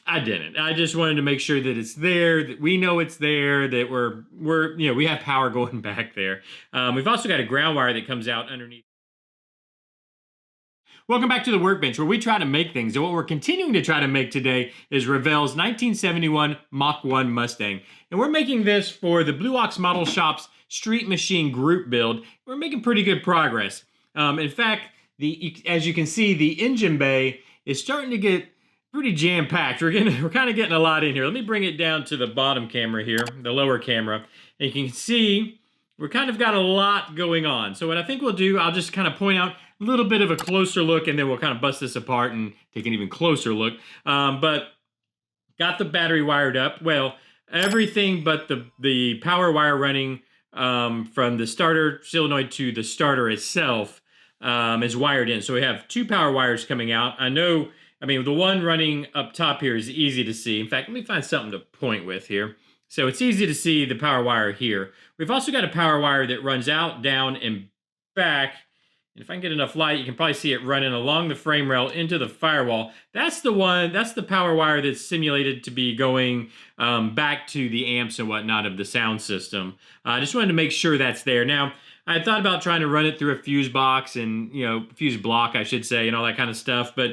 I didn't. I just wanted to make sure that it's there, that we know it's there, that we have power going back there. We've also got a ground wire that comes out underneath. Welcome back to the workbench where we try to make things. And what we're continuing to try to make today is Revell's 1971 Mach 1 Mustang. And we're making this for the Blue Ox Model Shop's Street Machine group build. We're making pretty good progress. In fact, as you can see, the engine bay is starting to get pretty jam-packed. We're kind of getting a lot in here. Let me bring it down to the bottom camera here, the lower camera. And you can see we're kind of got a lot going on. So what I think we'll do, I'll just kind of point out a little bit of a closer look, and then we'll kind of bust this apart and take an even closer look. But got the battery wired up. Well, everything but the power wire running from the starter solenoid to the starter itself is wired in. So we have two power wires coming out. I mean, the one running up top here is easy to see. In fact, let me find something to point with here. So it's easy to see the power wire here. We've also got a power wire that runs out, down, and back. And if I can get enough light, you can probably see it running along the frame rail into the firewall. That's the power wire that's simulated to be going back to the amps and whatnot of the sound system. I just wanted to make sure that's there. Now, I thought about trying to run it through a fuse box and, fuse block, I should say, and all that kind of stuff, but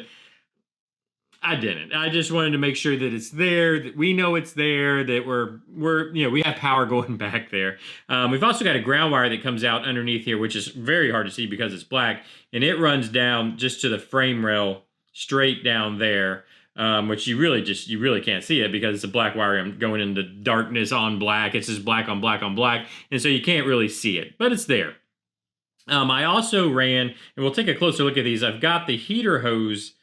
I didn't. I just wanted to make sure that it's there, that we know it's there, that we have power going back there. We've also got a ground wire that comes out underneath here, which is very hard to see because it's black, and it runs down just to the frame rail, straight down there, which you really can't see it because it's a black wire. I'm going into darkness on black. It's just black on black on black, and so you can't really see it, but it's there. I also ran, and we'll take a closer look at these. I've got the heater hose.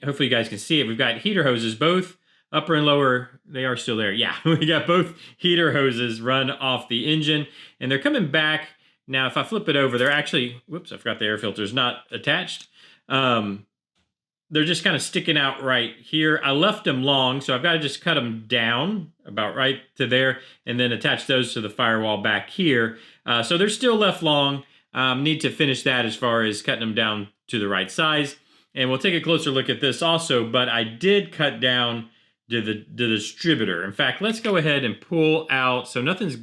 Hopefully you guys can see it. We've got heater hoses, both upper and lower. They are still there. Yeah, we got both heater hoses run off the engine, and they're coming back. Now, if I flip it over, they're actually, whoops, I forgot the air filter's not attached. They're just kind of sticking out right here. I left them long, so I've got to just cut them down about right to there, and then attach those to the firewall back here. So they're still left long. Need to finish that as far as cutting them down to the right size. And we'll take a closer look at this also, but I did cut down to the distributor. In fact, let's go ahead and pull out, so nothing's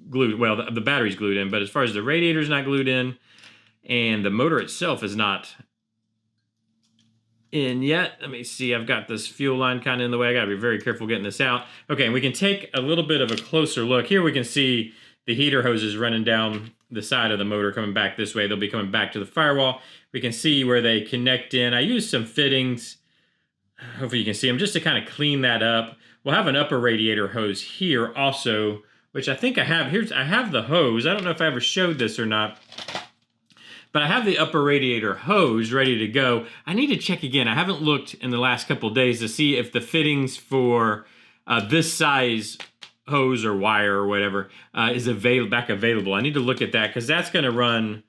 glued, well, the battery's glued in, but as far as the radiator's not glued in, and the motor itself is not in yet. Let me see, I've got this fuel line kind of in the way. I gotta be very careful getting this out. Okay, and we can take a little bit of a closer look. Here we can see the heater hoses running down the side of the motor coming back this way. They'll be coming back to the firewall. We can see where they connect in. I used some fittings. Hopefully you can see them just to kind of clean that up. We'll have an upper radiator hose here also, which I think I have. I have the hose. I don't know if I ever showed this or not, but I have the upper radiator hose ready to go. I need to check again. I haven't looked in the last couple of days to see if the fittings for this size hose or wire or whatever is available. I need to look at that because that's going to run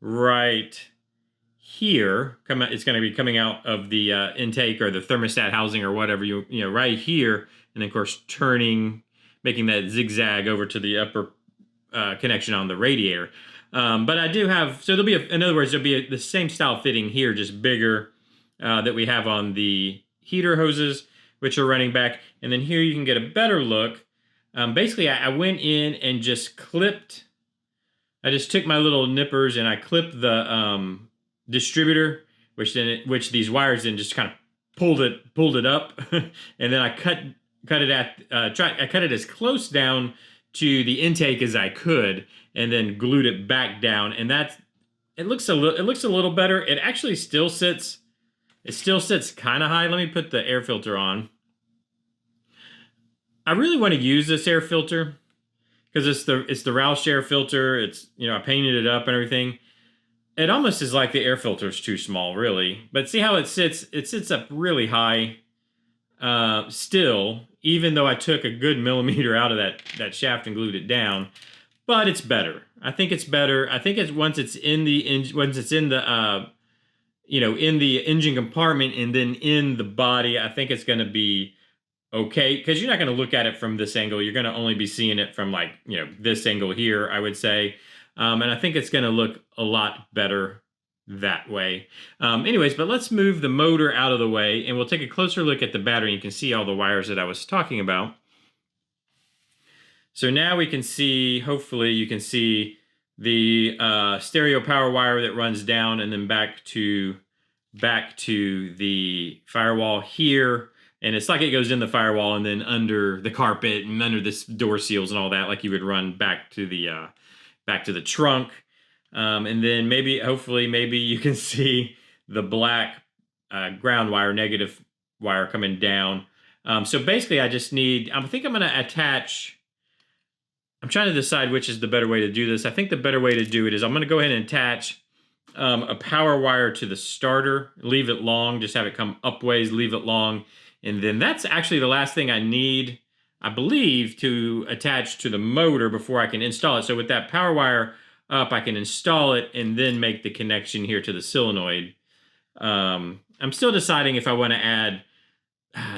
right here. It's going to be coming out of the intake or the thermostat housing or whatever, right here, and then of course making that zigzag over to the upper connection on the radiator. But I do have, so there'll be, in other words, there'll be the same style fitting here, just bigger, that we have on the heater hoses, which are running back. And then here you can get a better look. Basically, I went in and just clipped, I just took my little nippers and I clipped the distributor, which these wires then just kind of pulled it up, and then I cut it as close down to the intake as I could, and then glued it back down, and it looks a little better. It actually still sits kind of high. Let me put the air filter on. I really want to use this air filter because it's the Roush air filter. It's, I painted it up and everything. It almost is like the air filter is too small, really. But see how it sits? It sits up really high still, even though I took a good millimeter out of that shaft and glued it down. But it's better. I think it's better. I think once it's in the engine compartment and then in the body, I think it's going to be okay, because you're not going to look at it from this angle. You're going to only be seeing it from this angle here, I would say. And I think it's going to look a lot better that way. Anyways, but let's move the motor out of the way, and we'll take a closer look at the battery. You can see all the wires that I was talking about. So now we can see, hopefully you can see the stereo power wire that runs down and then back to the firewall here. And it's like it goes in the firewall and then under the carpet and under the door seals and all that, like you would run back to the trunk. And then hopefully you can see the black ground wire, negative wire coming down. So basically I think I'm going to attach, I'm trying to decide which is the better way to do this. I think the better way to do it is I'm going to go ahead and attach a power wire to the starter, leave it long, just have it come upways, leave it long. And then that's actually the last thing I need, I believe, to attach to the motor before I can install it. So with that power wire up, I can install it and then make the connection here to the solenoid. I'm still deciding if I want to add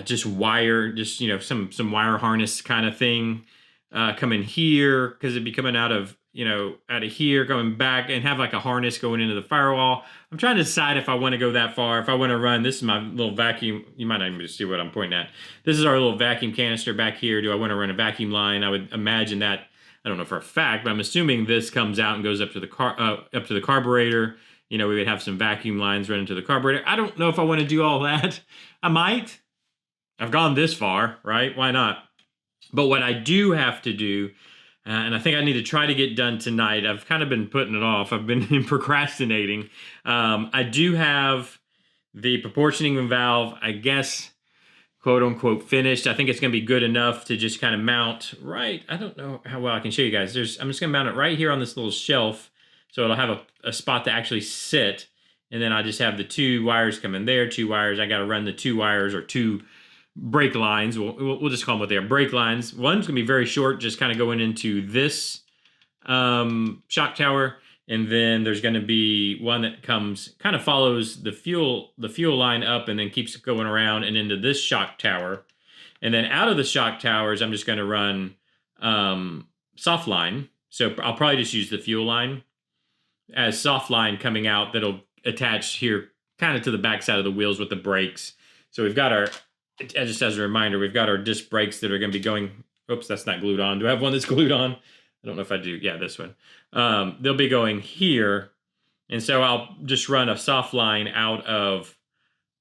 just wire, some wire harness kind of thing coming here, because it'd be coming out of here, going back, and have like a harness going into the firewall. I'm trying to decide if I want to go that far, if I want to run, this is my little vacuum, you might not even see what I'm pointing at. This is our little vacuum canister back here. Do I want to run a vacuum line? I would imagine that, I don't know for a fact, but I'm assuming this comes out and goes up to the carburetor. We would have some vacuum lines running to the carburetor. I don't know if I want to do all that. I might. I've gone this far, right? Why not? But what I do have to do, and I think I need to try to get done tonight. I've kind of been putting it off. I've been procrastinating. I do have the proportioning valve, I guess, quote unquote, finished. I think it's going to be good enough to just kind of mount right. I don't know how well I can show you guys. I'm just going to mount it right here on this little shelf. So it'll have a spot to actually sit. And then I just have the two wires coming there, two wires. I got to run the two wires or two brake lines. We'll just call them what they are, brake lines. One's gonna be very short, just kind of going into this shock tower, and then there's going to be one that kind of follows the fuel line up and then keeps going around and into this shock tower. And then out of the shock towers, I'm just going to run soft line. So I'll probably just use the fuel line as soft line coming out that'll attach here kind of to the backside of the wheels with the brakes. So we've got our, just as a reminder, we've got our disc brakes that are going to be going, oops, that's not glued on. Do I have one that's glued on? I don't know if I do. Yeah, this one. They'll be going here. And so I'll just run a soft line out of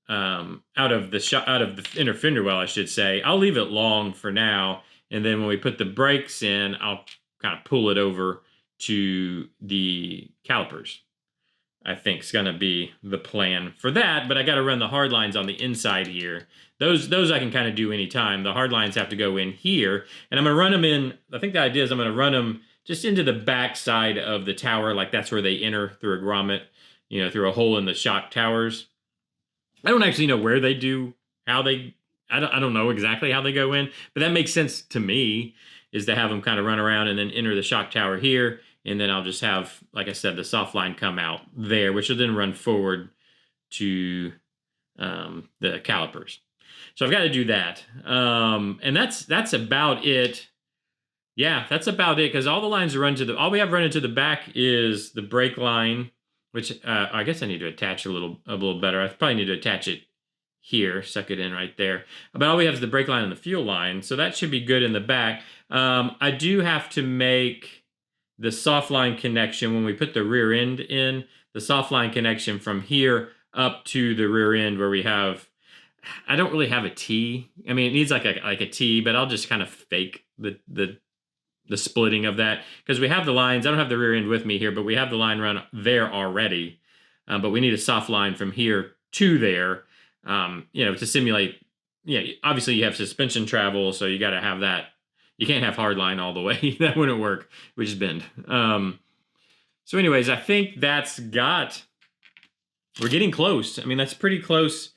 the inner fender well, I should say. I'll leave it long for now. And then when we put the brakes in, I'll kind of pull it over to the calipers. I think is going to be the plan for that, but I got to run the hard lines on the inside here. Those I can kind of do anytime. The hard lines have to go in here, and I'm going to run them in. I think the idea is I'm going to run them just into the back side of the tower, like that's where they enter through a grommet, through a hole in the shock towers. I don't actually know where they do, I don't know exactly how they go in, but that makes sense to me, is to have them kind of run around and then enter the shock tower here. And then I'll just have, like I said, the soft line come out there, which will then run forward to the calipers. So I've got to do that. And that's about it. Yeah, that's about it, because all the lines are all we have running to the back is the brake line, which I guess I need to attach a little better. I probably need to attach it here, suck it in right there. But all we have is the brake line and the fuel line, so that should be good in the back. I do have to make the soft line connection when we put the rear end in, the soft line connection from here up to the rear end where we have, I don't really have a T. I mean, it needs like a T, but I'll just kind of fake the splitting of that, because we have the lines. I don't have the rear end with me here, but we have the line run there already. But we need a soft line from here to there, to simulate, obviously you have suspension travel, so you got to have that. You can't have hard line all the way. That wouldn't work. We just bend. So anyways, I think we're getting close. I mean, that's pretty close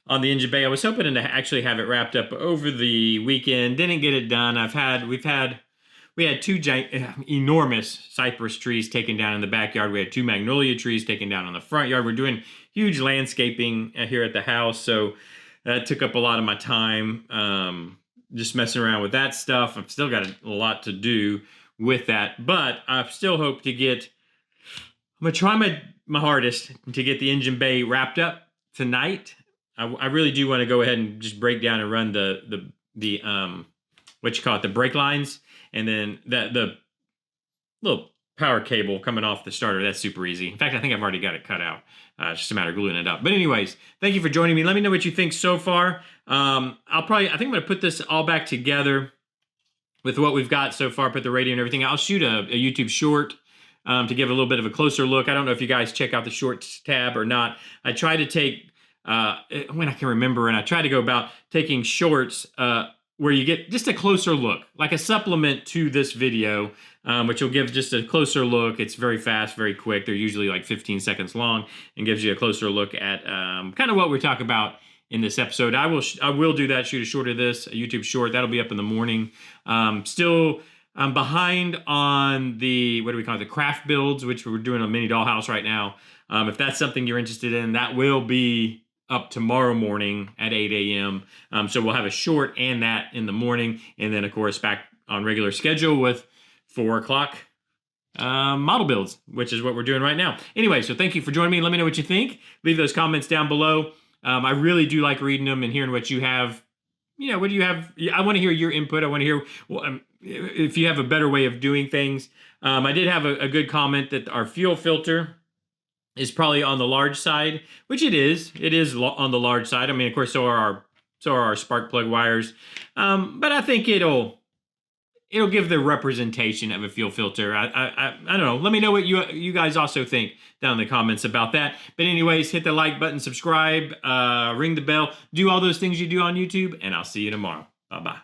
on the engine bay. I was hoping to actually have it wrapped up over the weekend. Didn't get it done. We had two enormous cypress trees taken down in the backyard. We had two magnolia trees taken down on the front yard. We're doing huge landscaping here at the house, so that took up a lot of my time. Just messing around with that stuff. I've still got a lot to do with that, but I still hope to get I'm gonna try my hardest to get the engine bay wrapped up tonight. I really do want to go ahead and just break down and run the what you call it, the brake lines, and then the little power cable coming off the starter. That's super easy. In fact, I think I've already got it cut out. It's just a matter of gluing it up. But anyways, thank you for joining me. Let me know what you think so far. I think I'm gonna put this all back together with what we've got so far, put the radio and everything. I'll shoot a YouTube short to give a little bit of a closer look. I don't know if you guys check out the shorts tab or not. I try to take, when I can remember, and I try to go about taking shorts where you get just a closer look, like a supplement to this video, which will give just a closer look. It's very fast, very quick. They're usually like 15 seconds long and gives you a closer look at kind of what we talk about in this episode. I will do that, shoot a short of this, a YouTube short. That'll be up in the morning. Still, I'm behind on the, what do we call it, the craft builds, which we're doing a mini dollhouse right now. If that's something you're interested in, that will be up tomorrow morning at 8 a.m. So we'll have a short and that in the morning. And then, of course, back on regular schedule with 4 o'clock model builds, which is what we're doing right now. Anyway, so thank you for joining me. Let me know what you think. Leave those comments down below. I really do like reading them and hearing what you have. You know, what do you have? I want to hear your input. I want to hear if you have a better way of doing things. I did have a good comment that our fuel filter is probably on the large side, which it is. It is on the large side. I mean, of course, so are our spark plug wires. But I think it'll give the representation of a fuel filter. I don't know. Let me know what you guys also think down in the comments about that. But anyways, hit the like button, subscribe, ring the bell, do all those things you do on YouTube, and I'll see you tomorrow. Bye-bye.